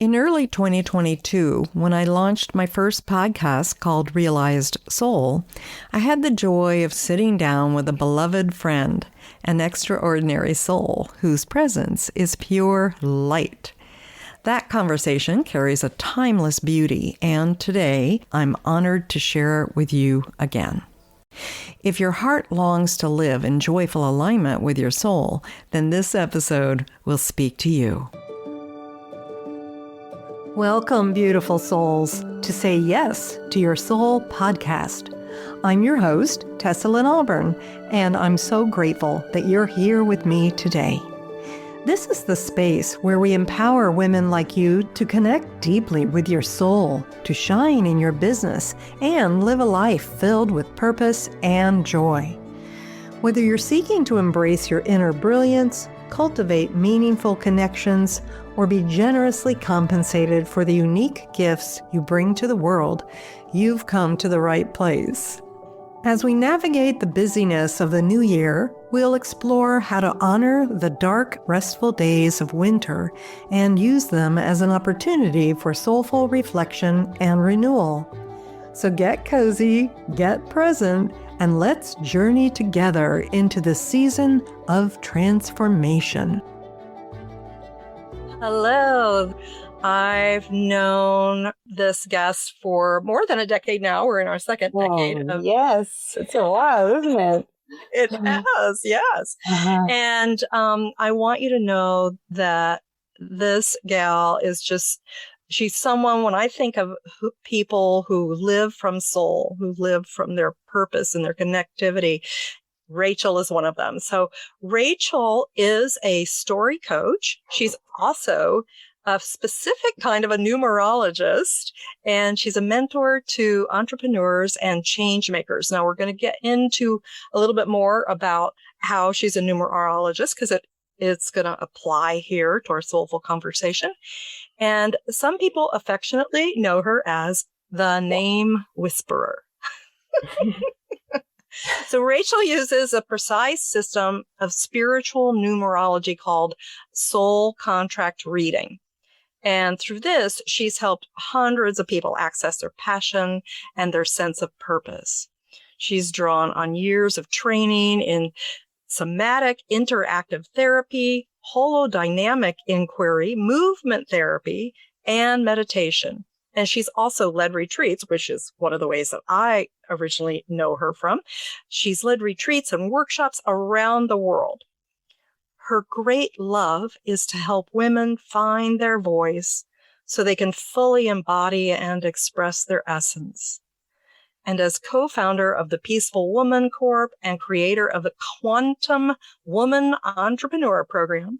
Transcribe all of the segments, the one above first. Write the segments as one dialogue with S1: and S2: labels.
S1: In early 2022, when I launched my first podcast called Realized Soul, I had the joy of sitting down with a beloved friend, an extraordinary soul whose presence is pure light. That conversation carries a timeless beauty, and today I'm honored to share it with you again. If your heart longs to live in joyful alignment with your soul, then this episode will speak to you. Welcome, beautiful souls, to Say Yes to Your Soul podcast. I'm your host, Tessa Lynn Auburn, and I'm so grateful that you're here with me today. This is the space where we empower women like you to connect deeply with your soul, to shine in your business, and live a life filled with purpose and joy. Whether you're seeking to embrace your inner brilliance, cultivate meaningful connections, or be generously compensated for the unique gifts you bring to the world, you've come to the right place. As we navigate the busyness of the new year, we'll explore how to honor the dark, restful days of winter and use them as an opportunity for soulful reflection and renewal. So get cozy, get present, and let's journey together into the season of transformation.
S2: Hello. I've known this guest for more than a decade now. We're in our second decade.
S3: Yes, it's a while, isn't it?
S2: It has, yes. And I want you to know that this gal is she's someone, when I think of people who live from soul, who live from their purpose and their connectivity, Rachel is one of them. So Rachel is a story coach. She's also a specific kind of a numerologist, and she's a mentor to entrepreneurs and change makers. Now, we're going to get into a little bit more about how she's a numerologist, because it's going to apply here to our soulful conversation. And some people affectionately know her as the name whisperer. So Rachel uses a precise system of spiritual numerology called soul contract reading. And through this, she's helped hundreds of people access their passion and their sense of purpose. She's drawn on years of training in somatic interactive therapy, holodynamic inquiry, movement therapy, and meditation. And she's also led retreats, which is one of the ways that I originally know her from. She's led retreats and workshops around the world. Her great love is to help women find their voice so they can fully embody and express their essence. And as co-founder of the Peaceful Woman Corp and creator of the Quantum Woman Entrepreneur Program,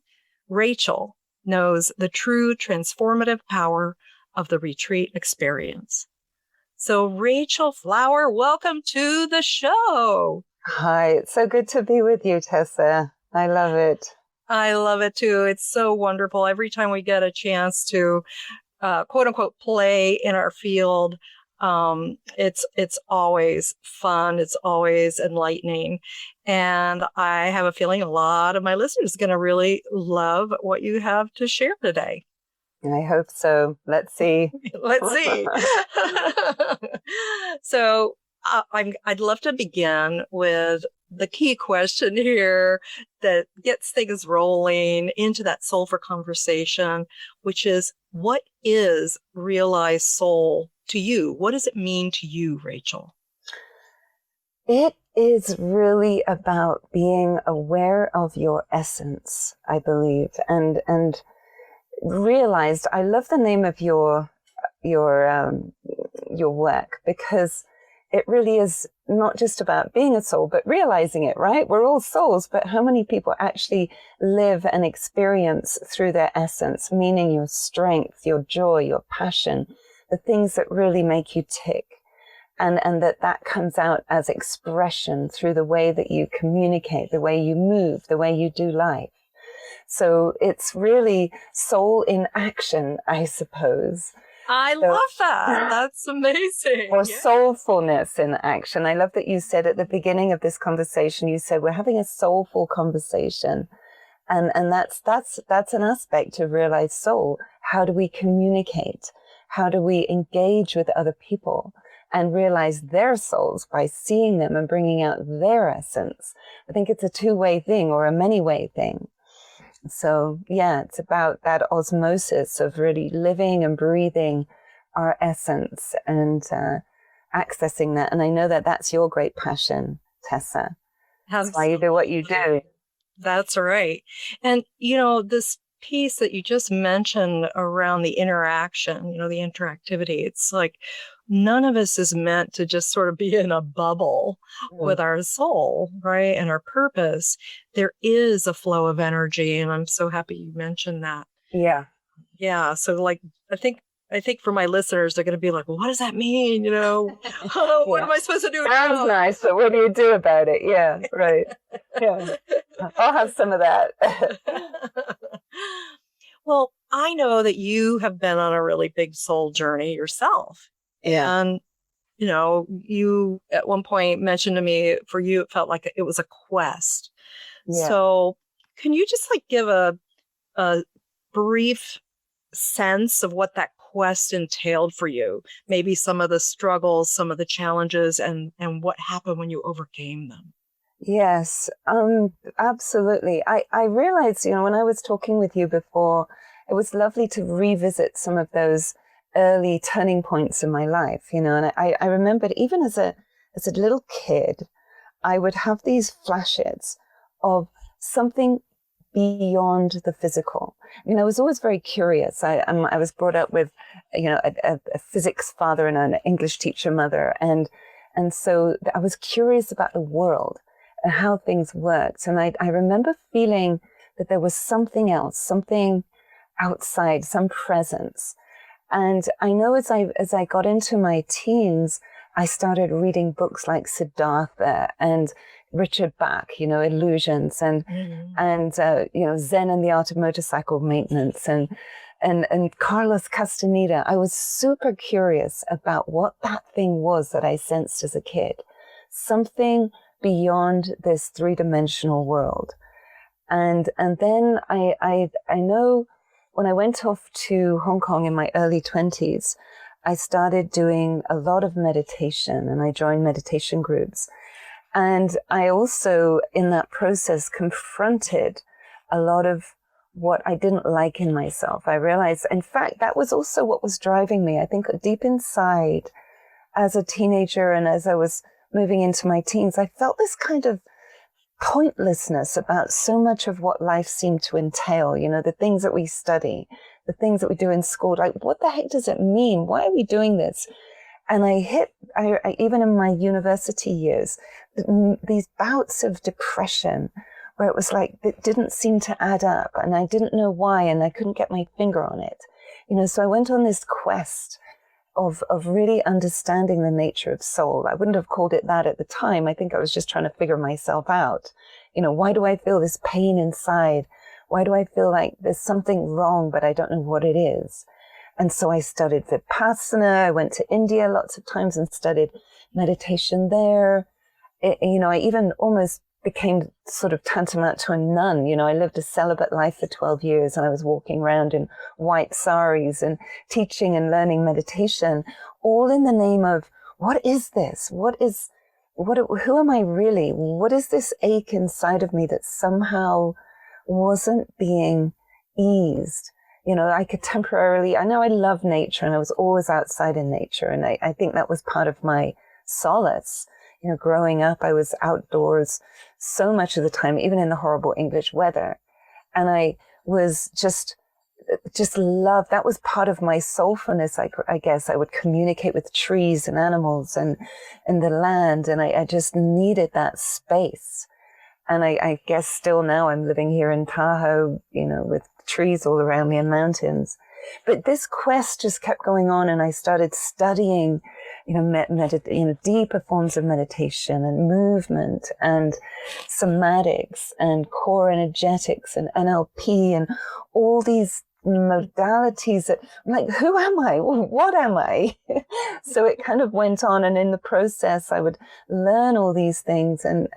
S2: Rachel knows the true transformative power of the retreat experience. So Rachel Flower, welcome to the show.
S3: Hi, it's so good to be with you, Tessa. I love it.
S2: I love it too. It's so wonderful. Every time we get a chance to quote unquote play in our field, it's always fun. It's always enlightening. And I have a feeling a lot of my listeners are going to really love what you have to share today.
S3: I hope so. Let's see.
S2: Let's see. So I'd love to begin with the key question here that gets things rolling into that soulful conversation, which is, what is realized soul to you? What does it mean to you, Rachel?
S3: It is really about being aware of your essence, I believe, and realized. I love the name of your work, because it really is not just about being a soul, but realizing it, right? We're all souls, but how many people actually live and experience through their essence, meaning your strength, your joy, your passion, the things that really make you tick. And that comes out as expression through the way that you communicate, the way you move, the way you do life. So it's really soul in action, I suppose.
S2: I love that. That's amazing.
S3: Or soulfulness in action. I love that you said at the beginning of this conversation, you said we're having a soulful conversation. And that's an aspect to realize soul. how do we communicate? How do we engage with other people and realize their souls by seeing them and bringing out their essence? I think it's a two-way thing or a many-way thing. So yeah, it's about that osmosis of really living and breathing our essence and accessing that. And I know that that's your great passion, Tessa. That's why you do what you do.
S2: That's right. And, this piece that you just mentioned around the interaction, the interactivity, it's like none of us is meant to just sort of be in a bubble with our soul, right? And our purpose. There is a flow of energy. And I'm so happy you mentioned that.
S3: Yeah.
S2: Yeah. So like, I think for my listeners, they're going to be like, well, what does that mean? What am I supposed to do?
S3: Sounds nice, but what do you do about it? Yeah, right. Yeah. I'll have some of that.
S2: Well, I know that you have been on a really big soul journey yourself.
S3: Yeah.
S2: And, you at one point mentioned to me, for you, it felt like it was a quest.
S3: Yeah.
S2: So can you just like give a brief sense of what that quest entailed for you? Maybe some of the struggles, some of the challenges, and what happened when you overcame them?
S3: Yes, absolutely. I realized, when I was talking with you before, it was lovely to revisit some of those early turning points in my life, and I remembered even as a little kid, I would have these flashes of something beyond the physical. I was always very curious. I was brought up with, a physics father and an English teacher mother, and so I was curious about the world and how things worked. And I remember feeling that there was something else, something outside, some presence. And I know as I got into my teens, I started reading books like Siddhartha and Richard Bach, Illusions, and Zen and the Art of Motorcycle Maintenance, and Carlos Castaneda. I was super curious about what that thing was that I sensed as a kid, something beyond this three-dimensional world. And then I know when I went off to Hong Kong in my early 20s, I started doing a lot of meditation, and I joined meditation groups. And I also, in that process, confronted a lot of what I didn't like in myself. I realized, in fact, that was also what was driving me. I think deep inside, as a teenager and as I was moving into my teens, I felt this kind of pointlessness about so much of what life seemed to entail, the things that we study, the things that we do in school. Like, what the heck does it mean? Why are we doing this? And I even in my university years, these bouts of depression where it was like, it didn't seem to add up, and I didn't know why, and I couldn't get my finger on it. So I went on this quest of really understanding the nature of soul. I wouldn't have called it that at the time. I think I was just trying to figure myself out. Why do I feel this pain inside? Why do I feel like there's something wrong, but I don't know what it is? And so I studied Vipassana. I went to India lots of times and studied meditation there. I even almost became sort of tantamount to a nun. I lived a celibate life for 12 years, and I was walking around in white saris and teaching and learning meditation, all in the name of, what is this? Who am I really? What is this ache inside of me that somehow wasn't being eased? I could temporarily, I know I love nature, and I was always outside in nature. And I think that was part of my solace. Growing up, I was outdoors so much of the time, even in the horrible English weather. And I was just loved. That was part of my soulfulness, I guess. I would communicate with trees and animals and the land. And I just needed that space. And I guess still now I'm living here in Tahoe, with trees all around me and mountains. But this quest just kept going on, and I started studying, deeper forms of meditation and movement and somatics and core energetics and NLP and all these modalities that I'm like, who am I? What am I? So it kind of went on, and in the process, I would learn all these things and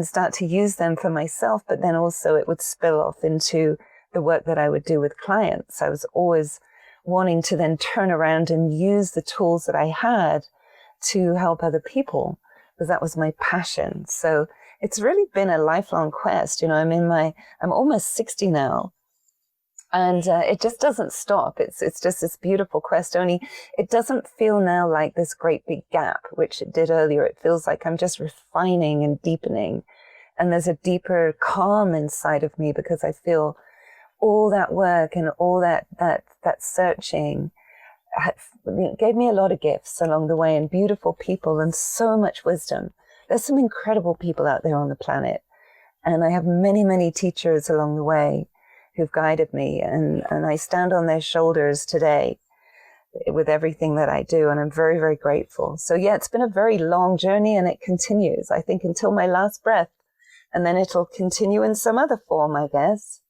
S3: start to use them for myself, but then also it would spill off into the work that I would do with clients. I was always wanting to then turn around and use the tools that I had to help other people, because that was my passion. So it's really been a lifelong quest. You know, I'm almost 60 now. And it just doesn't stop. It's just this beautiful quest. Only it doesn't feel now like this great big gap, which it did earlier. It feels like I'm just refining and deepening. And there's a deeper calm inside of me, because I feel all that work and all that searching gave me a lot of gifts along the way, and beautiful people and so much wisdom. There's some incredible people out there on the planet. And I have many, many teachers along the way who've guided me, and I stand on their shoulders today with everything that I do, and I'm very, very grateful. So yeah, it's been a very long journey, and it continues, I think, until my last breath, and then it'll continue in some other form, I guess.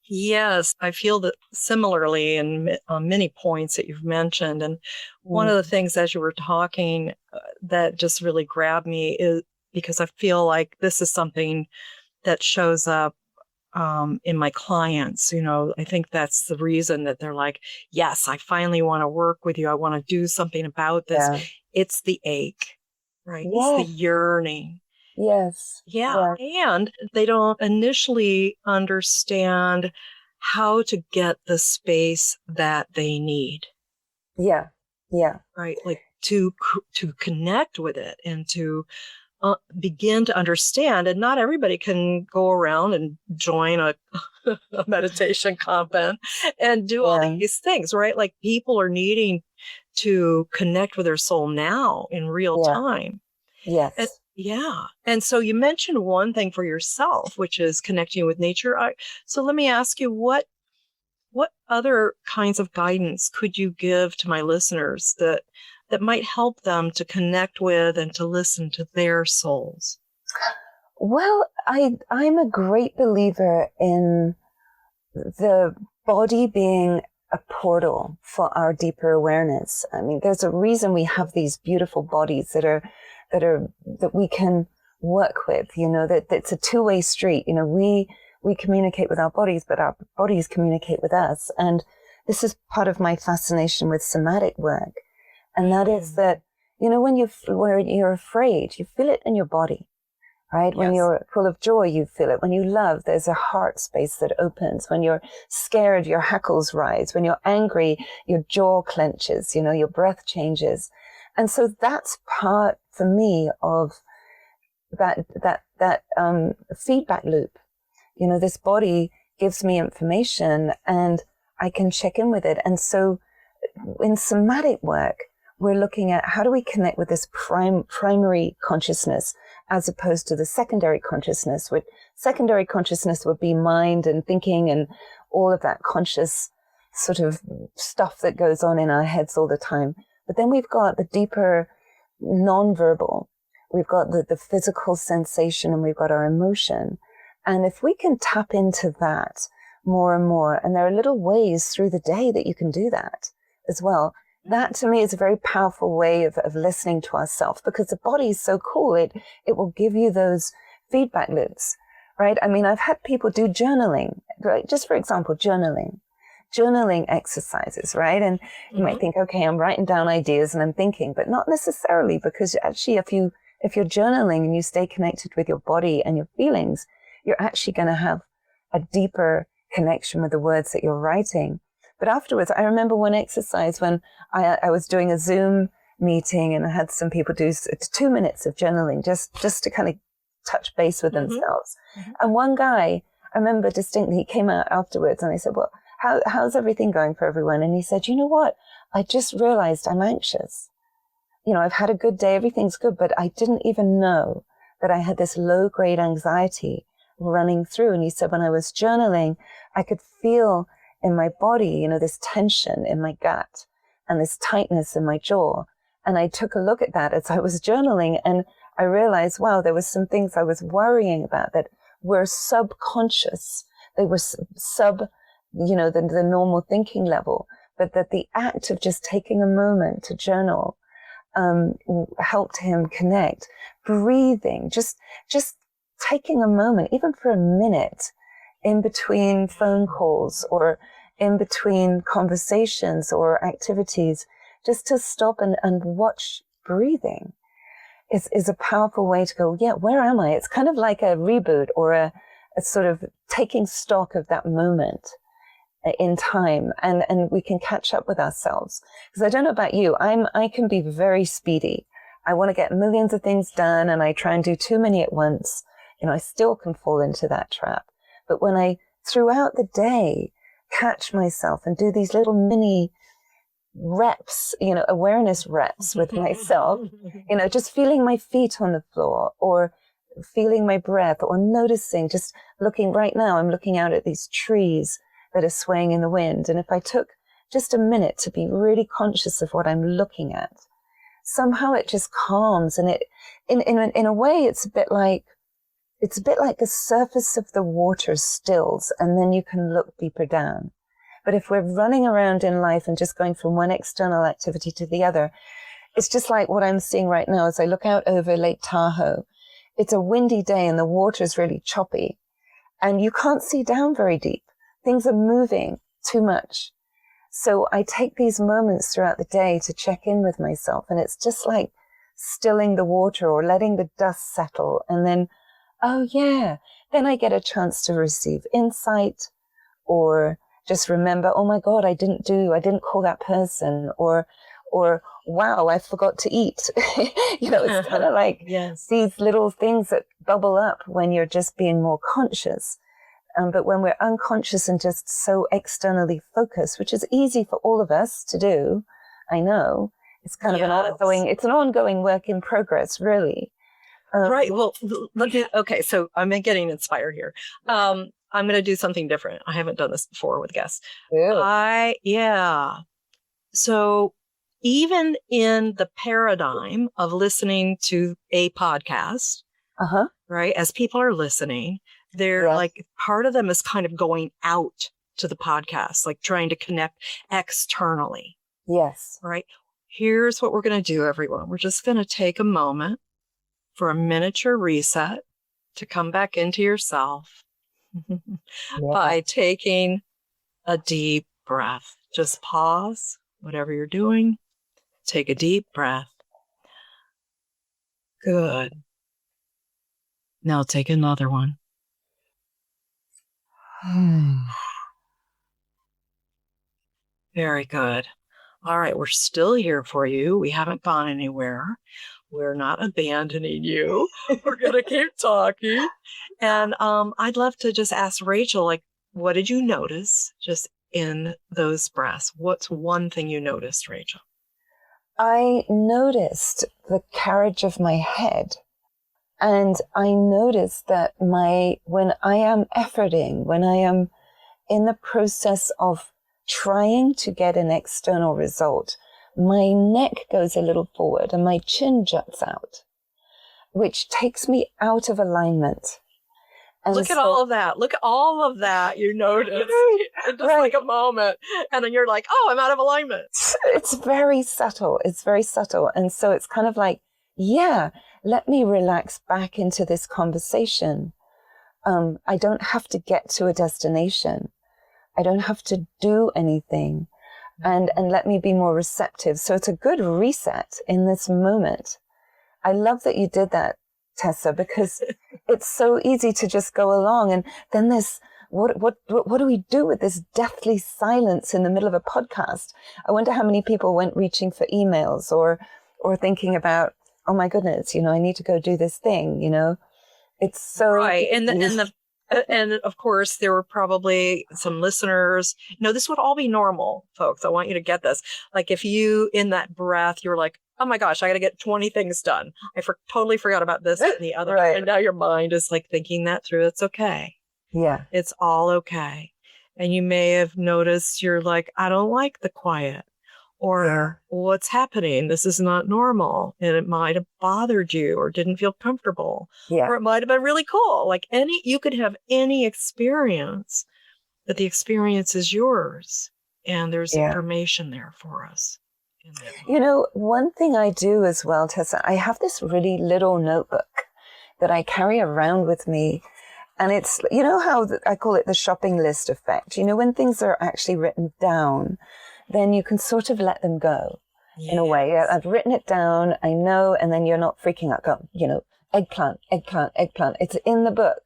S2: Yes, I feel that similarly on many points that you've mentioned. And one of the things as you were talking that just really grabbed me is because I feel like this is something that shows up in my clients. You know, I think that's the reason that they're like, yes, I finally want to work with you. I want to do something about this. Yeah. It's the ache, right? Yes. It's the yearning.
S3: Yes.
S2: Yeah. Yes. And they don't initially understand how to get the space that they need.
S3: Yeah. Yeah.
S2: Right. Like to connect with it and to begin to understand. And not everybody can go around and join a meditation convent and do all these things, right? Like people are needing to connect with their soul now in real time.
S3: Yes.
S2: And so you mentioned one thing for yourself, which is connecting with nature. So let me ask you, what other kinds of guidance could you give to my listeners that might help them to connect with and to listen to their souls?
S3: Well, I'm a great believer in the body being a portal for our deeper awareness. I mean, there's a reason we have these beautiful bodies that we can work with, you know, that it's a two-way street. You know, we communicate with our bodies, but our bodies communicate with us. And this is part of my fascination with somatic work. And that is that, you know, when you're afraid, you feel it in your body, right? Yes. When you're full of joy, you feel it. When you love, there's a heart space that opens. When you're scared, your hackles rise. When you're angry, your jaw clenches, you know, your breath changes. And so that's part for me of that feedback loop. You know, this body gives me information and I can check in with it. And so in somatic work, we're looking at how do we connect with this primary consciousness as opposed to the secondary consciousness. With secondary consciousness would be mind and thinking and all of that conscious sort of stuff that goes on in our heads all the time. But then we've got the deeper nonverbal. We've got the physical sensation, and we've got our emotion. And if we can tap into that more and more, and there are little ways through the day that you can do that as well. That to me is a very powerful way of listening to ourselves, because the body is so cool. It will give you those feedback loops, right? I mean, I've had people do journaling, right? Just for example, journaling exercises, right? And you might think, okay, I'm writing down ideas and I'm thinking, but not necessarily, because actually if you're journaling and you stay connected with your body and your feelings, you're actually going to have a deeper connection with the words that you're writing. But afterwards, I remember one exercise when I was doing a Zoom meeting and I had some people do 2 minutes of journaling just to kind of touch base with themselves. And one guy, I remember distinctly, he came out afterwards and I said, well, how's everything going for everyone? And he said, you know what? I just realized I'm anxious. You know, I've had a good day, everything's good, but I didn't even know that I had this low-grade anxiety running through. And he said, when I was journaling, I could feel in my body, you know, this tension in my gut and this tightness in my jaw. And I took a look at that as I was journaling, and I realized, wow, there was some things I was worrying about that were subconscious. They were you know, the normal thinking level, but that the act of just taking a moment to journal helped him connect. Breathing, just taking a moment, even for a minute, in between phone calls or in between conversations or activities, just to stop and watch breathing is a powerful way to go, yeah, where am I? It's kind of like a reboot or a sort of taking stock of that moment in time, and we can catch up with ourselves. Because I don't know about you, I can be very speedy. I want to get millions of things done, and I try and do too many at once. I still can fall into that trap. But when I, throughout the day, catch myself and do these little mini reps, awareness reps with myself, just feeling my feet on the floor or feeling my breath or noticing, just looking right now, I'm looking out at these trees that are swaying in the wind. And if I took just a minute to be really conscious of what I'm looking at, somehow it just calms. And it, in a way, it's a bit like the surface of the water stills, and then you can look deeper down. But if we're running around in life and just going from one external activity to the other, it's just like what I'm seeing right now as I look out over Lake Tahoe. It's a windy day and the water's really choppy, and you can't see down very deep. Things are moving too much. So I take these moments throughout the day to check in with myself, and it's just like stilling the water or letting the dust settle. And then, oh yeah, then I get a chance to receive insight, or just remember, oh my God, I didn't call that person, or wow, I forgot to eat. It's kind of like these little things that bubble up when you're just being more conscious. But when we're unconscious and just so externally focused, which is easy for all of us to do, I know, it's kind of an ongoing work in progress, really.
S2: Right. Well, okay. So I'm getting inspired here. I'm going to do something different. I haven't done this before with guests. So even in the paradigm of listening to a podcast, right, as people are listening, they're like, part of them is kind of going out to the podcast, like trying to connect externally.
S3: Yes.
S2: Right. Here's what we're going to do, everyone. We're just going to take a moment for a miniature reset to come back into yourself by taking a deep breath. Just pause, whatever you're doing. Take a deep breath. Good. Now take another one. Very good. All right, we're still here for you. We haven't gone anywhere. We're not abandoning you. We're going to keep talking. And I'd love to just ask Rachel, like, what did you notice just in those breaths? What's one thing you noticed, Rachel?
S3: I noticed the carriage of my head. And I noticed that when I am efforting, when I am in the process of trying to get an external result, my neck goes a little forward and my chin juts out, which takes me out of alignment. And
S2: Look at all of that. Look at all of that you noticed in just like a moment. And then you're like, oh, I'm out of alignment.
S3: It's very subtle. It's very subtle. And so it's kind of like, yeah, let me relax back into this conversation. I don't have to get to a destination. I don't have to do anything. And let me be more receptive. So it's a good reset in this moment. I love that you did that, Tessa, because it's so easy to just go along. And then this, what do we do with this deathly silence in the middle of a podcast? I wonder how many people went reaching for emails or thinking about, oh my goodness, I need to go do this thing, It's so
S2: right. And of course, there were probably some listeners. This would all be normal, folks. I want you to get this. Like if you, in that breath, you're like, oh my gosh, I got to get 20 things done. I totally forgot about this and the other.
S3: Right.
S2: And now your mind is like thinking that through. It's okay.
S3: Yeah.
S2: It's all okay. And you may have noticed you're like, I don't like the quiet. Or what's happening? This is not normal. And it might have bothered you or didn't feel comfortable.
S3: Yeah.
S2: Or it might have been really cool. Like you could have any experience, but the experience is yours. And there's information there for us.
S3: One thing I do as well, Tessa, I have this really little notebook that I carry around with me. And it's, you know how I call it the shopping list effect. You know, when things are actually written down, then you can sort of let them go in a way. I've written it down, I know, and then you're not freaking out. Go, you know, eggplant, eggplant, eggplant. It's in the book,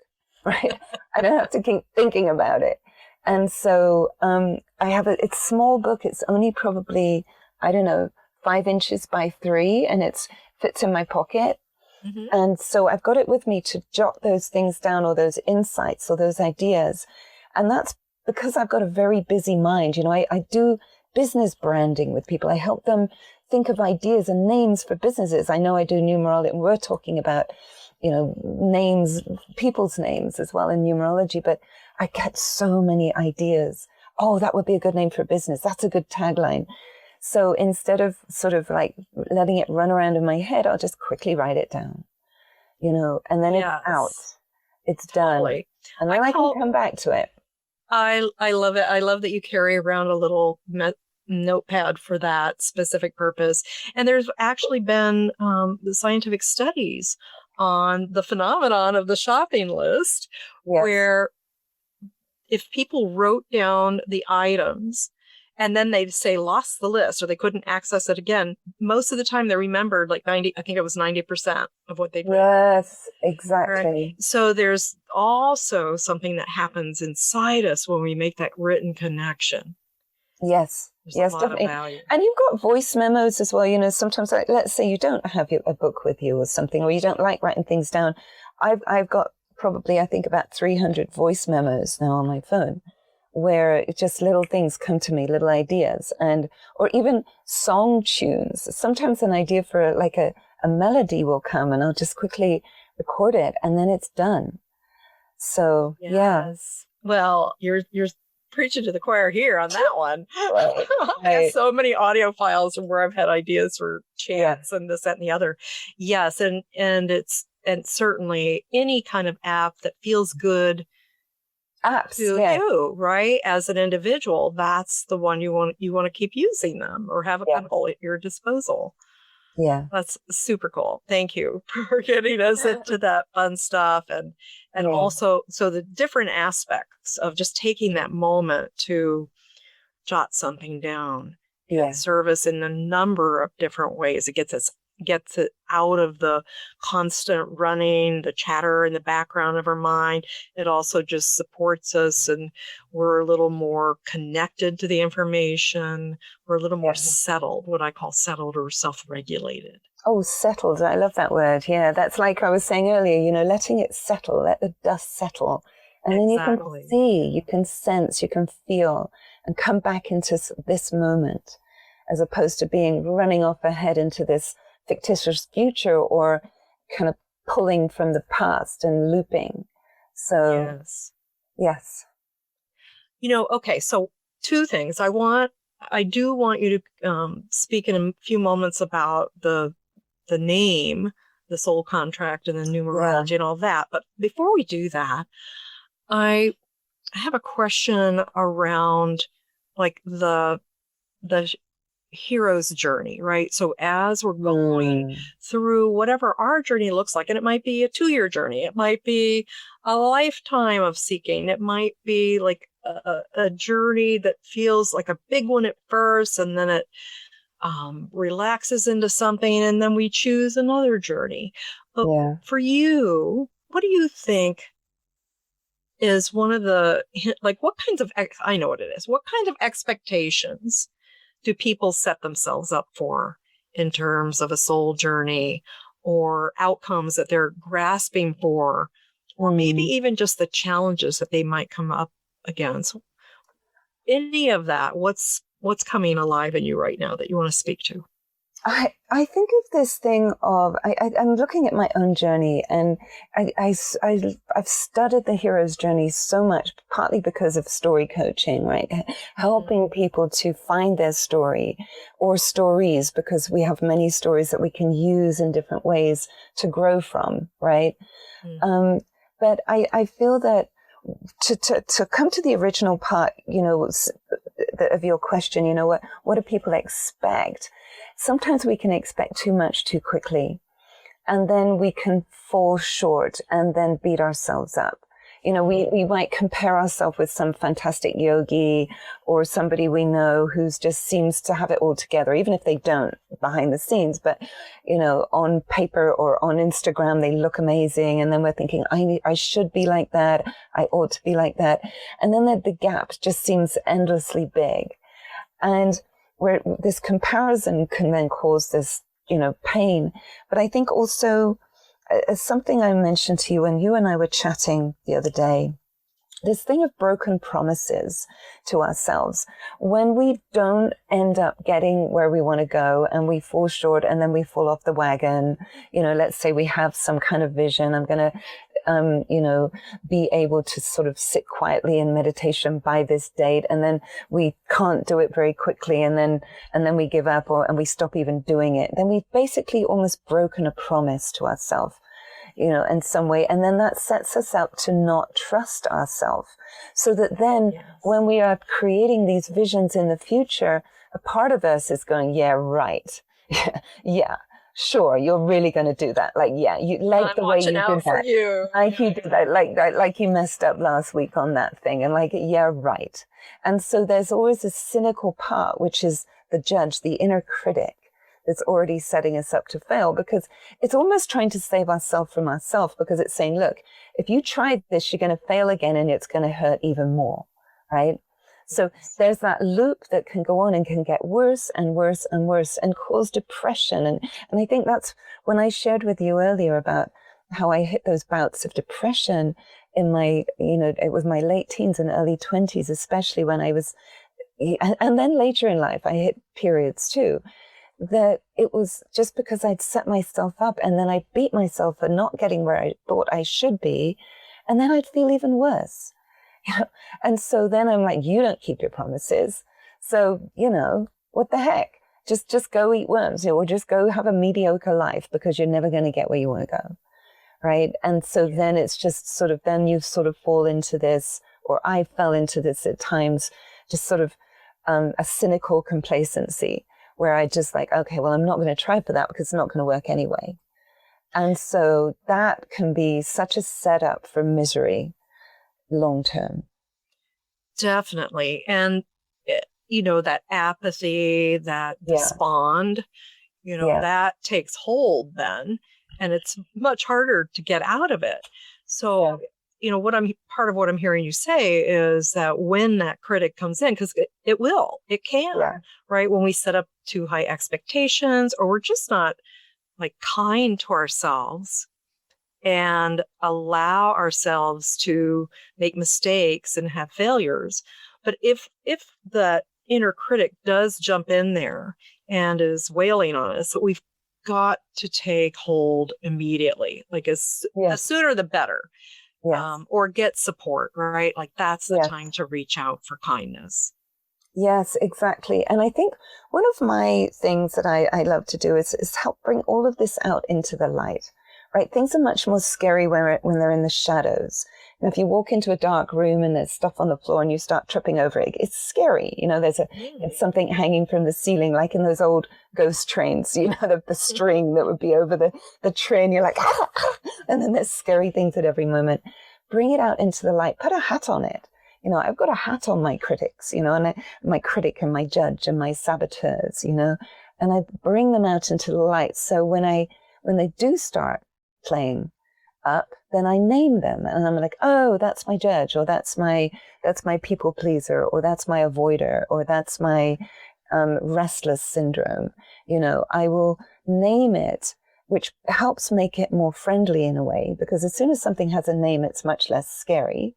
S3: right? I don't have to keep thinking about it. And so I have it's a small book. It's only probably, I don't know, 5 inches by 3, and it fits in my pocket. Mm-hmm. And so I've got it with me to jot those things down, or those insights or those ideas. And that's because I've got a very busy mind. You know, I do business branding with people. I help them think of ideas and names for businesses. I know I do numerology, and we're talking about, you know, names, people's names as well in numerology, but I get so many ideas. Oh, that would be a good name for a business. That's a good tagline. So instead of sort of like letting it run around in my head, I'll just quickly write it down, you know, and then it's out. It's done. And then I can come back to it.
S2: I love it. I love that you carry around a little notepad for that specific purpose. And there's actually been scientific studies on the phenomenon of the shopping list, where if people wrote down the items and then they'd say lost the list or they couldn't access it again, most of the time they remembered like 90% of what they'd written.
S3: Yes, exactly.
S2: Right? So there's also something that happens inside us when we make that written connection.
S3: Yes. Yes, definitely. And you've got voice memos as well. You know, sometimes, like, let's say you don't have a book with you or something, or you don't like writing things down. I've got probably, I think, about 300 voice memos now on my phone, where just little things come to me, little ideas, or even song tunes. Sometimes an idea for like a melody will come, and I'll just quickly record it, and then it's done. So, yes.
S2: Well, you're preaching to the choir here on that one.
S3: Right.
S2: I have so many audio files where I've had ideas for chants and this, that, and the other. Yes, and certainly any kind of app that feels good to you, right? As an individual, that's the one you want to keep using them, or have a couple at your disposal.
S3: Yeah.
S2: That's super cool. Thank you for getting us into that fun stuff. And also, so the different aspects of just taking that moment to jot something down. Service in a number of different ways. It gets it out of the constant running, the chatter in the background of our mind. It also just supports us, and we're a little more connected to the information. We're a little more settled, what I call settled or self-regulated.
S3: Oh, settled. I love that word. Yeah, that's like I was saying earlier, you know, letting it settle, let the dust settle. And then you can see, you can sense, you can feel, and come back into this moment, as opposed to being running off ahead into this fictitious future, or kind of pulling from the past and looping. So, yes.
S2: You know, okay, so 2 things. I do want you to speak in a few moments about the name, the soul contract, and the numerology and all that. But before we do that, I have a question around like the hero's journey, right? So as we're going through whatever our journey looks like, and it might be a 2-year journey, it might be a lifetime of seeking, it might be like a journey that feels like a big one at first, and then it relaxes into something, and then we choose another journey. But for you, what do you think is one of the, like, what kinds of, I know what it is, what kind of expectations do people set themselves up for in terms of a soul journey, or outcomes that they're grasping for, or maybe even just the challenges that they might come up against? Any of that, what's coming alive in you right now that you want to speak to?
S3: I think of this thing of, I'm looking at my own journey, and I've studied the hero's journey so much, partly because of story coaching, right? Helping people to find their story or stories, because we have many stories that we can use in different ways to grow from, right? But I feel that to come to the original part, you know, of your question, you know, what do people expect? Sometimes we can expect too much too quickly, and then we can fall short and then beat ourselves up. You know, we might compare ourselves with some fantastic yogi or somebody we know who's just seems to have it all together, even if they don't behind the scenes. But, you know, on paper or on Instagram, they look amazing. And then we're thinking, I should be like that. I ought to be like that. And then the gap just seems endlessly big. And where this comparison can then cause this, you know, pain. But I think also, as something I mentioned to you when you and I were chatting the other day, this thing of broken promises to ourselves. When we don't end up getting where we want to go and we fall short and then we fall off the wagon, you know, let's say we have some kind of vision. I'm going to you know, be able to sort of sit quietly in meditation by this date. And then we can't do it very quickly. And then we give up and we stop even doing it. Then we've basically almost broken a promise to ourselves, you know, in some way. And then that sets us up to not trust ourselves. So that then when we are creating these visions in the future, a part of us is going, yeah, right. yeah. Sure, you're really going to do that. Like, yeah, you like the way you did that. Like you did that, like you messed up last week on that thing. And like, yeah, right. And so there's always a cynical part, which is the judge, the inner critic that's already setting us up to fail, because it's almost trying to save ourselves from ourselves, because it's saying, look, if you tried this, you're going to fail again and it's going to hurt even more, right? So there's that loop that can go on and can get worse and worse and worse and cause depression. And I think that's when I shared with you earlier about how I hit those bouts of depression in my, you know, it was my late teens and early 20s, especially when I was, and then later in life, I hit periods too, that it was just because I'd set myself up and then I beat myself for not getting where I thought I should be. And then I'd feel even worse. And so then I'm like, you don't keep your promises. So, you know, what the heck? Just go eat worms, you know, or just go have a mediocre life because you're never going to get where you want to go. Right. And so then it's just sort of, then you sort of fall into this, or I fell into this at times, just sort of a cynical complacency where I just like, okay, well, I'm not going to try for that because it's not going to work anyway. And so that can be such a setup for misery long term.
S2: Definitely. And, you know, that apathy, that despond, you know, that takes hold then, and it's much harder to get out of it. So, you know, part of what I'm hearing you say is that when that critic comes in, because it can, right? When we set up too high expectations, or we're just not like kind to ourselves, and allow ourselves to make mistakes and have failures. But if the inner critic does jump in there and is wailing on us, we've got to take hold immediately, like as sooner the better, or get support, right? Like that's the time to reach out for kindness.
S3: Yes, exactly. And I think one of my things that I love to do is help bring all of this out into the light. Right, things are much more scary when they're in the shadows. And if you walk into a dark room and there's stuff on the floor and you start tripping over it, it's scary. You know, there's something hanging from the ceiling, like in those old ghost trains. You know, the string that would be over the train. You're like, and then there's scary things at every moment. Bring it out into the light. Put a hat on it. You know, I've got a hat on my critics. You know, and my critic and my judge and my saboteurs. You know, and I bring them out into the light. So when they do start playing up, then I name them and I'm like, oh, that's my judge, or that's my people pleaser, or that's my avoider, or that's my restless syndrome. You know, I will name it, which helps make it more friendly in a way, because as soon as something has a name, it's much less scary.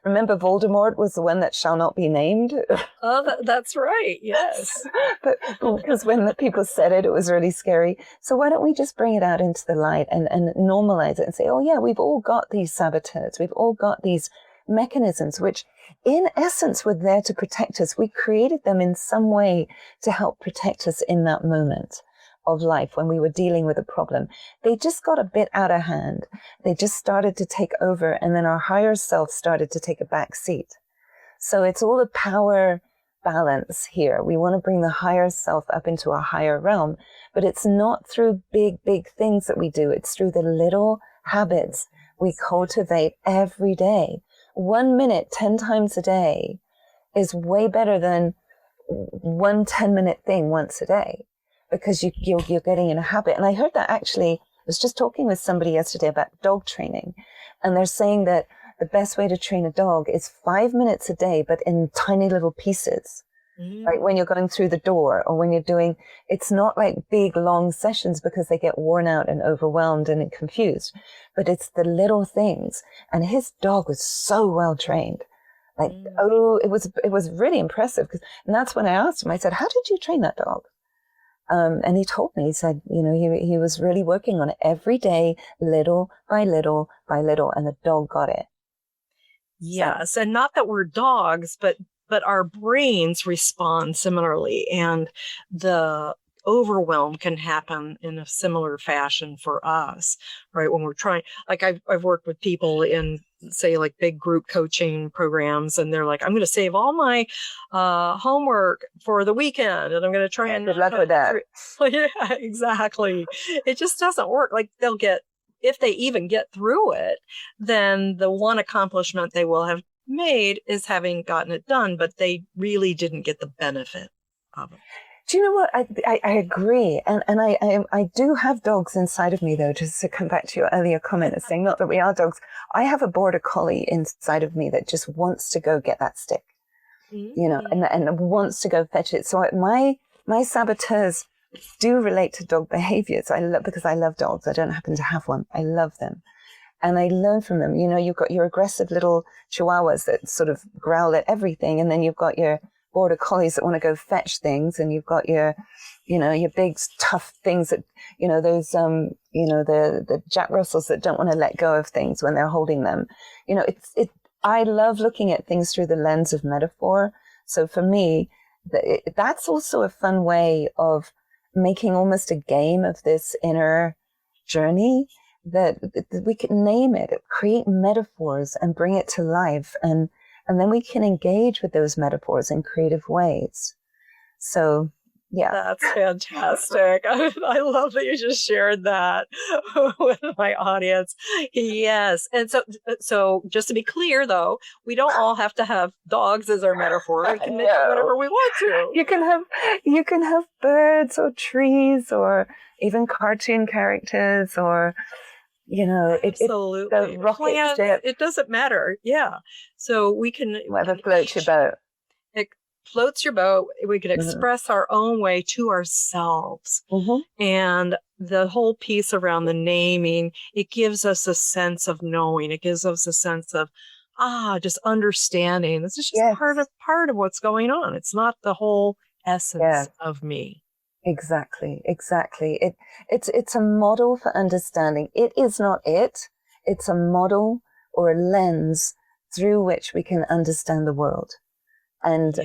S3: Remember, Voldemort was the one that shall not be named.
S2: Oh, that's right. Yes.
S3: But because when the people said it, it was really scary. So why don't we just bring it out into the light and normalize it and say, oh yeah, we've all got these saboteurs. We've all got these mechanisms, which in essence were there to protect us. We created them in some way to help protect us in that moment of life when we were dealing with a problem. They just got a bit out of hand. They just started to take over, and then our higher self started to take a back seat. So it's all a power balance here. We want to bring the higher self up into a higher realm, but it's not through big, big things that we do. It's through the little habits we cultivate every day. 1 minute 10 times a day is way better than one 10-minute thing once a day, because you're getting in a habit. And I heard that actually, I was just talking with somebody yesterday about dog training, and they're saying that the best way to train a dog is 5 minutes a day, but in tiny little pieces. Like when you're going through the door, or when you're doing, it's not like big long sessions because they get worn out and overwhelmed and confused, but it's the little things. And his dog was so well trained. Like, it was really impressive. And that's when I asked him, I said, how did you train that dog? And he told me, he said, he was really working on it every day, little by little by little, and the dog got it.
S2: Yes. And not that we're dogs, but our brains respond similarly, and the overwhelm can happen in a similar fashion for us, right? When we're trying, like I've worked with people in, say, like big group coaching programs, and they're like, I'm going to save all my homework for the weekend, and I'm going to try and
S3: good luck with that.
S2: Yeah, exactly. It just doesn't work. Like if they even get through it, then the one accomplishment they will have made is having gotten it done, but they really didn't get the benefit of it.
S3: Do you know what? I agree. And I do have dogs inside of me, though, just to come back to your earlier comment of saying not that we are dogs. I have a border collie inside of me that just wants to go get that stick, and wants to go fetch it. So my saboteurs do relate to dog behaviors. Because I love dogs. I don't happen to have one. I love them. And I learn from them. You've got your aggressive little chihuahuas that sort of growl at everything. And then you've got your border collies that want to go fetch things. And you've got your big tough things that, those, the Jack Russells that don't want to let go of things when they're holding them. I love looking at things through the lens of metaphor. So for me, that's also a fun way of making almost a game of this inner journey, that we can name it, create metaphors and bring it to life. And then we can engage with those metaphors in creative ways. So, yeah.
S2: That's fantastic. I love that you just shared that with my audience. Yes. And so just to be clear, though, we don't all have to have dogs as our metaphor. We can make it whatever we want to.
S3: You can have birds or trees or even cartoon characters or,
S2: absolutely.
S3: The rocket ship.
S2: It doesn't matter. Yeah. So we can.
S3: Whatever floats your boat.
S2: It floats your boat. We can express our own way to ourselves. And the whole piece around the naming, it gives us a sense of knowing. It gives us a sense of, just understanding. This is just part of what's going on. It's not the whole essence of me.
S3: Exactly. It's a model for understanding. It is not it. It's a model or a lens through which we can understand the world. And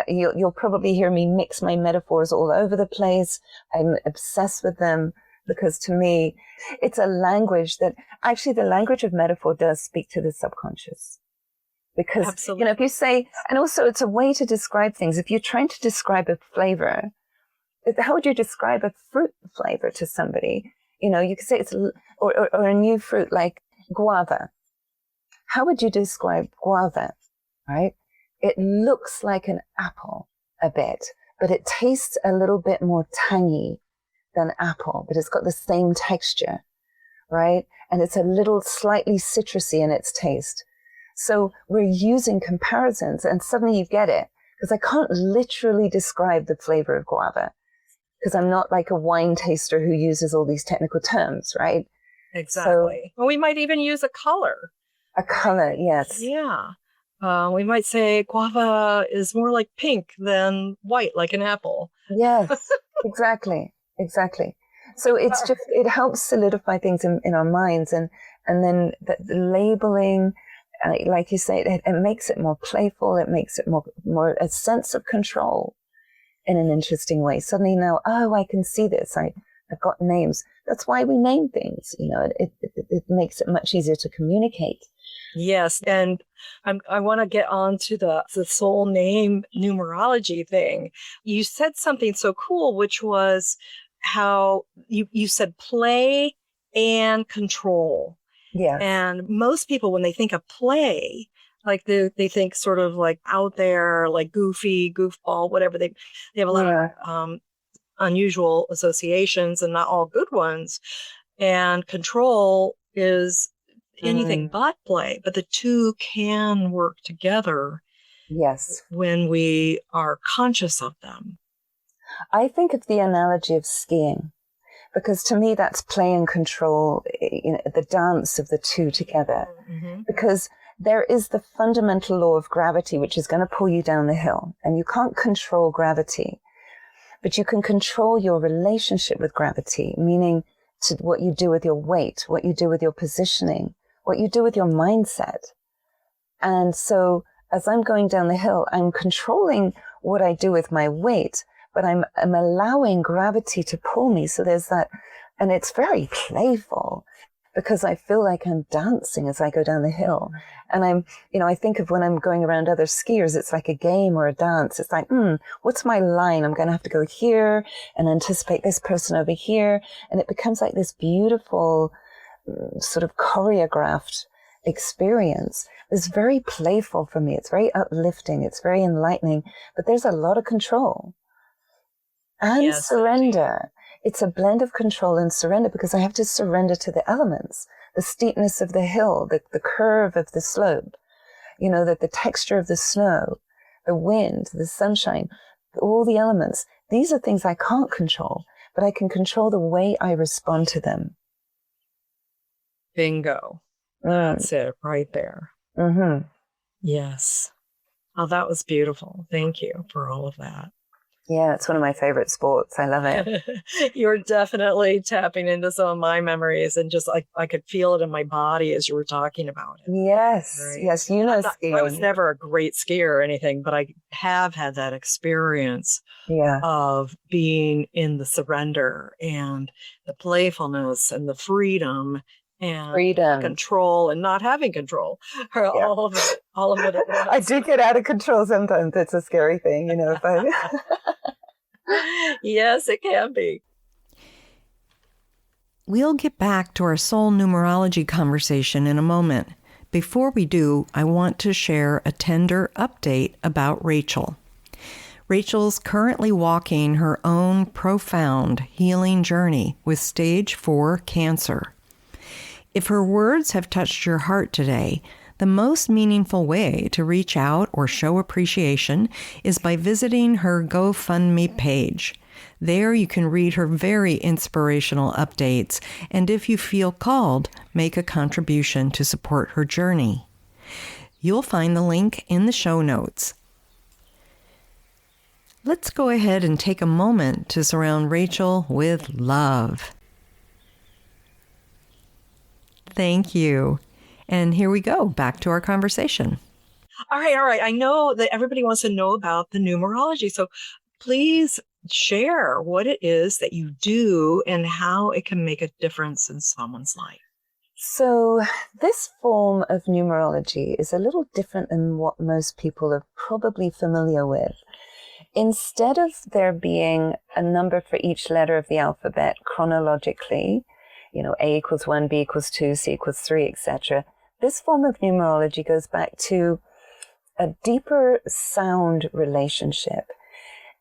S3: you'll probably hear me mix my metaphors all over the place. I'm obsessed with them because to me, it's a language that actually the language of metaphor does speak to the subconscious. Because,
S2: absolutely.
S3: If you say, and also it's a way to describe things. If you're trying to describe a flavor, how would you describe a fruit flavor to somebody? You could say it's, or a new fruit like guava. How would you describe guava, right? It looks like an apple a bit, but it tastes a little bit more tangy than apple, but it's got the same texture, right? And it's a little slightly citrusy in its taste. So we're using comparisons and suddenly you get it, because I can't literally describe the flavor of guava, because I'm not like a wine taster who uses all these technical terms, right?
S2: Exactly. Well, we might even use a color.
S3: A color, yes.
S2: Yeah. We might say guava is more like pink than white, like an apple.
S3: Yes, exactly. So it helps solidify things in our minds. And then the labeling, like you say, it makes it more playful. It makes it more a sense of control in an interesting way. Suddenly now, I can see this. I've got names. That's why we name things. It makes it much easier to communicate.
S2: Yes. And I want to get on to the soul name numerology thing. You said something so cool, which was how you said play and control.
S3: Yes.
S2: And most people, when they think of play, like they think sort of like out there, like goofy, goofball, whatever. They have a lot of unusual associations and not all good ones. And control is anything but play, but the two can work together.
S3: Yes.
S2: When we are conscious of them.
S3: I think of the analogy of skiing, because to me that's play and control, the dance of the two together. Mm-hmm. Because there is the fundamental law of gravity, which is going to pull you down the hill, and you can't control gravity, but you can control your relationship with gravity, meaning to what you do with your weight, what you do with your positioning, what you do with your mindset. And so as I'm going down the hill, I'm controlling what I do with my weight, but I'm allowing gravity to pull me. So there's that, and it's very playful because I feel like I'm dancing as I go down the hill. And I think of when I'm going around other skiers, it's like a game or a dance. It's like, what's my line? I'm going to have to go here and anticipate this person over here. And it becomes like this beautiful sort of choreographed experience. It's very playful for me. It's very uplifting. It's very enlightening, but there's a lot of control and surrender. It's a blend of control and surrender because I have to surrender to the elements, the steepness of the hill, the curve of the slope, the texture of the snow, the wind, the sunshine, all the elements. These are things I can't control, but I can control the way I respond to them.
S2: Bingo. That's it right there. Mm-hmm. Yes. Oh, that was beautiful. Thank you for all of that.
S3: Yeah, it's one of my favorite sports. I love it.
S2: You're definitely tapping into some of my memories, and just like I could feel it in my body as you were talking about it.
S3: Yes, right? Yes. Skiing.
S2: I was never a great skier or anything, but I have had that experience of being in the surrender and the playfulness and the freedom and control and not having control. All of it at once.
S3: I do get out of control sometimes. It's a scary thing, but
S2: yes, it can be.
S1: We'll get back to our soul numerology conversation in a moment. Before we do, I want to share a tender update about Rachel. Rachel's currently walking her own profound healing journey with stage 4 cancer. If her words have touched your heart today, the most meaningful way to reach out or show appreciation is by visiting her GoFundMe page. There you can read her very inspirational updates, and if you feel called, make a contribution to support her journey. You'll find the link in the show notes. Let's go ahead and take a moment to surround Rachel with love. Thank you. And here we go, back to our conversation.
S2: All right. I know that everybody wants to know about the numerology. So please share what it is that you do and how it can make a difference in someone's life.
S3: So this form of numerology is a little different than what most people are probably familiar with. Instead of there being a number for each letter of the alphabet chronologically, A equals 1, B equals 2, C equals 3, etc. This form of numerology goes back to a deeper sound relationship.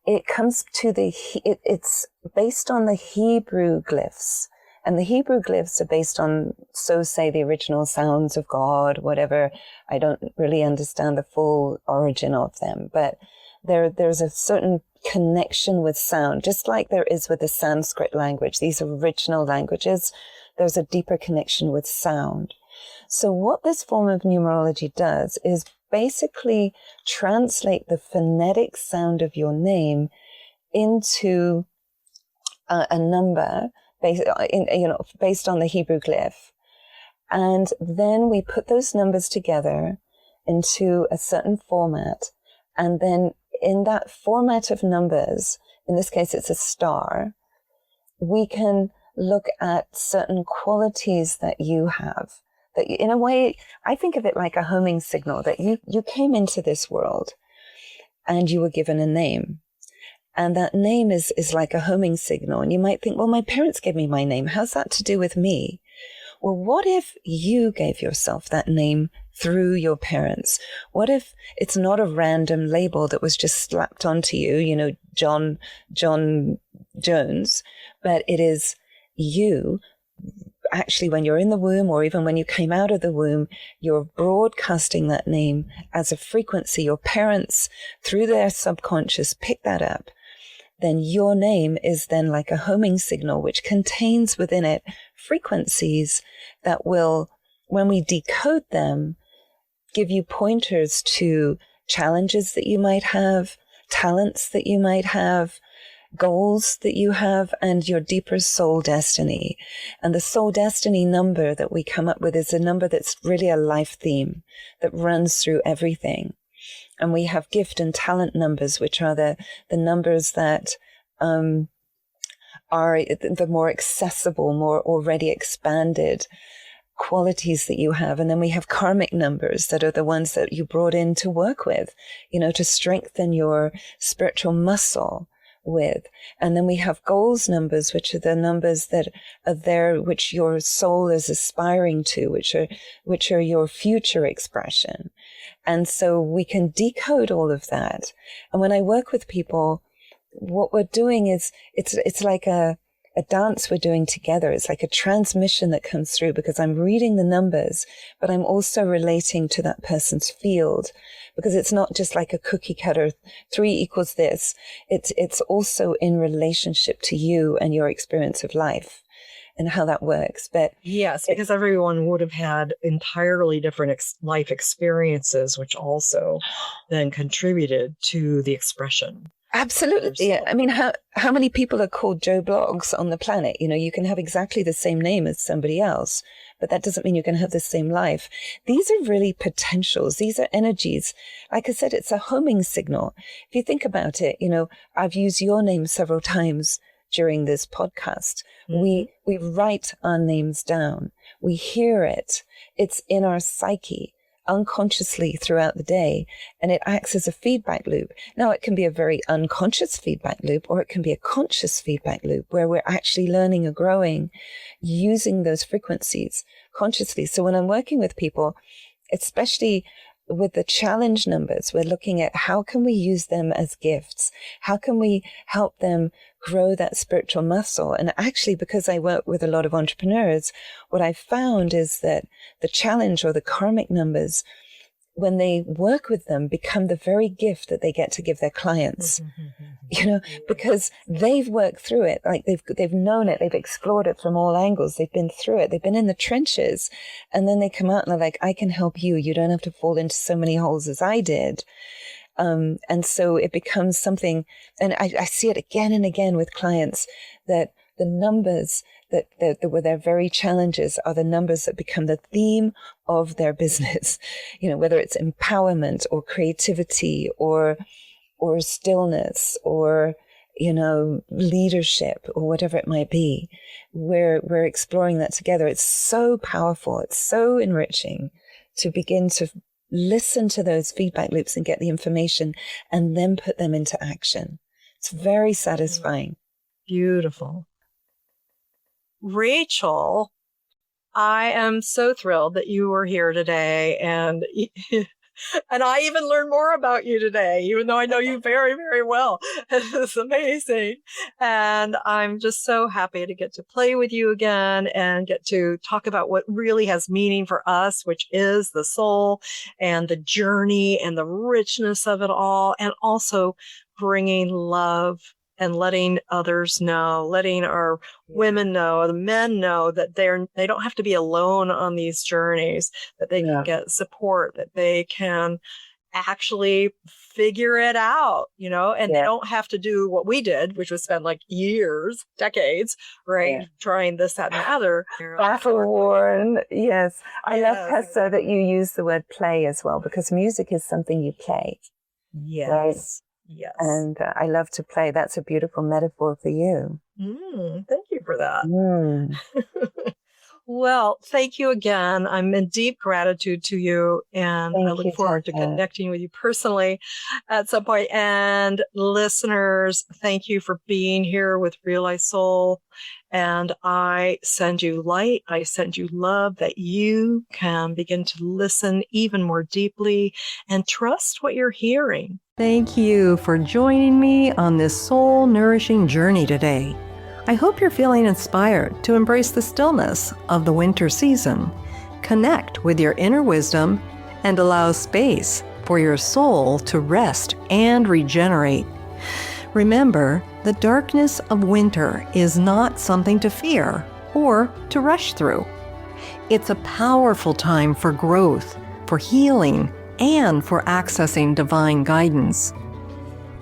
S3: It comes to it's based on the Hebrew glyphs. And the Hebrew glyphs are based on, so say, the original sounds of God, whatever. I don't really understand the full origin of them, but there's a certain connection with sound, just like there is with the Sanskrit language, these original languages. There's a deeper connection with sound. So what this form of numerology does is basically translate the phonetic sound of your name into a number based on the Hebrew glyph. And then we put those numbers together into a certain format. And then in that format of numbers, in this case, it's a star, we can look at certain qualities that you have. That in a way, I think of it like a homing signal, that you came into this world and you were given a name. And that name is like a homing signal. And you might think, well, my parents gave me my name. How's that to do with me? well, what if you gave yourself that name through your parents? What if it's not a random label that was just slapped onto you, you know, John Jones, but it is you. Actually, when you're in the womb, or even when you came out of the womb, you're broadcasting that name as a frequency. Your parents, through their subconscious, pick that up. Then your name is then like a homing signal, which contains within it frequencies that will, when we decode them, give you pointers to challenges that you might have, talents that you might have, goals that you have, and your deeper soul destiny. And the soul destiny number that we come up with is a number that's really a life theme that runs through everything. And we have gift and talent numbers, which are the numbers that are the more accessible, more already expanded qualities that you have. And then we have karmic numbers that are the ones that you brought in to work with, you know, to strengthen your spiritual muscle with. And then we have goals numbers, which are the numbers that are there, which your soul is aspiring to, which are your future expression. And so we can decode all of that. And when I work with people, what we're doing is it's like a dance we're doing together. It's like a transmission that comes through, because I'm reading the numbers, but I'm also relating to that person's field, because it's not just like a cookie cutter, 3 equals this. It's also in relationship to you and your experience of life and how that works. But
S2: yes, because everyone would have had entirely different life experiences, which also then contributed to the expression.
S3: Absolutely. Yeah. I mean, how many people are called Joe Bloggs on the planet? You know, you can have exactly the same name as somebody else, but that doesn't mean you're going to have the same life. These are really potentials. These are energies. Like I said, it's a homing signal. If you think about it, you know, I've used your name several times during this podcast. Mm-hmm. We write our names down. We hear it. It's in our psyche unconsciously throughout the day, and it acts as a feedback loop. Now, it can be a very unconscious feedback loop, or it can be a conscious feedback loop where we're actually learning or growing using those frequencies consciously. So when I'm working with people, especially with the challenge numbers, we're looking at how can we use them as gifts? How can we help them grow that spiritual muscle? And actually, because I work with a lot of entrepreneurs, what I found is that the challenge or the karmic numbers, when they work with them, become the very gift that they get to give their clients, you know, because they've worked through it. Like they've known it. They've explored it from all angles. They've been through it. They've been in the trenches, and then they come out and they're like, I can help you. You don't have to fall into so many holes as I did. And so it becomes something, and I see it again and again with clients, that the numbers that were their very challenges are the numbers that become the theme of their business, you know, whether it's empowerment or creativity or stillness or, you know, leadership or whatever it might be. We're exploring that together. It's so powerful. It's so enriching to begin to listen to those feedback loops and get the information and then put them into action. It's very satisfying.
S2: Beautiful. Rachel, I am so thrilled that you were here today, and I even learned more about you today, even though I know you very, very well. It's amazing. And I'm just so happy to get to play with you again and get to talk about what really has meaning for us, which is the soul and the journey and the richness of it all, and also bringing love and letting others know, letting our women know, the men know that they don't have to be alone on these journeys, that they can get support, that they can actually figure it out, you know, and they don't have to do what we did, which was spend like years, decades, right, trying this, that, and the other.
S3: Battle worn. Yes. I love, Tessa, that you use the word play as well, because music is something you play.
S2: Yes.
S3: Right?
S2: Yes.
S3: And I love to play. That's a beautiful metaphor for you.
S2: Thank you for that. Well, thank you again. I'm in deep gratitude to you, and I
S3: Thank
S2: look
S3: you,
S2: forward to
S3: Tessa.
S2: connecting with you personally at some point. And listeners, thank you for being here with Realize Soul. And I send you light. I send you love that you can begin to listen even more deeply and trust what you're hearing.
S1: Thank you for joining me on this soul-nourishing journey today. I hope you're feeling inspired to embrace the stillness of the winter season, connect with your inner wisdom, and allow space for your soul to rest and regenerate. Remember, the darkness of winter is not something to fear or to rush through. It's a powerful time for growth, for healing, and for accessing divine guidance.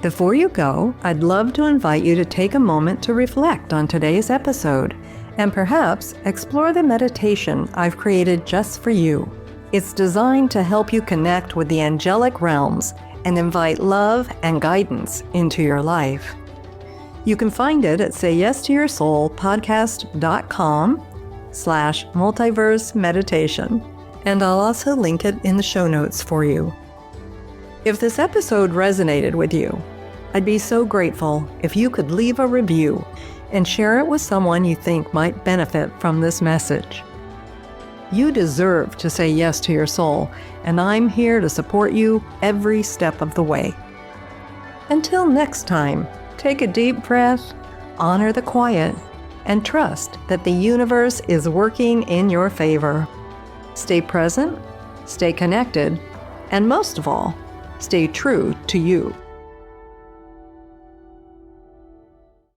S1: Before you go, I'd love to invite you to take a moment to reflect on today's episode and perhaps explore the meditation I've created just for you. It's designed to help you connect with the angelic realms and invite love and guidance into your life. You can find it at sayyestoyoursoulpodcast.com/multiverse meditation, and I'll also link it in the show notes for you. If this episode resonated with you, I'd be so grateful if you could leave a review and share it with someone you think might benefit from this message. You deserve to say yes to your soul, and I'm here to support you every step of the way. Until next time, take a deep breath, honor the quiet, and trust that the universe is working in your favor. Stay present, stay connected, and most of all, stay true to you.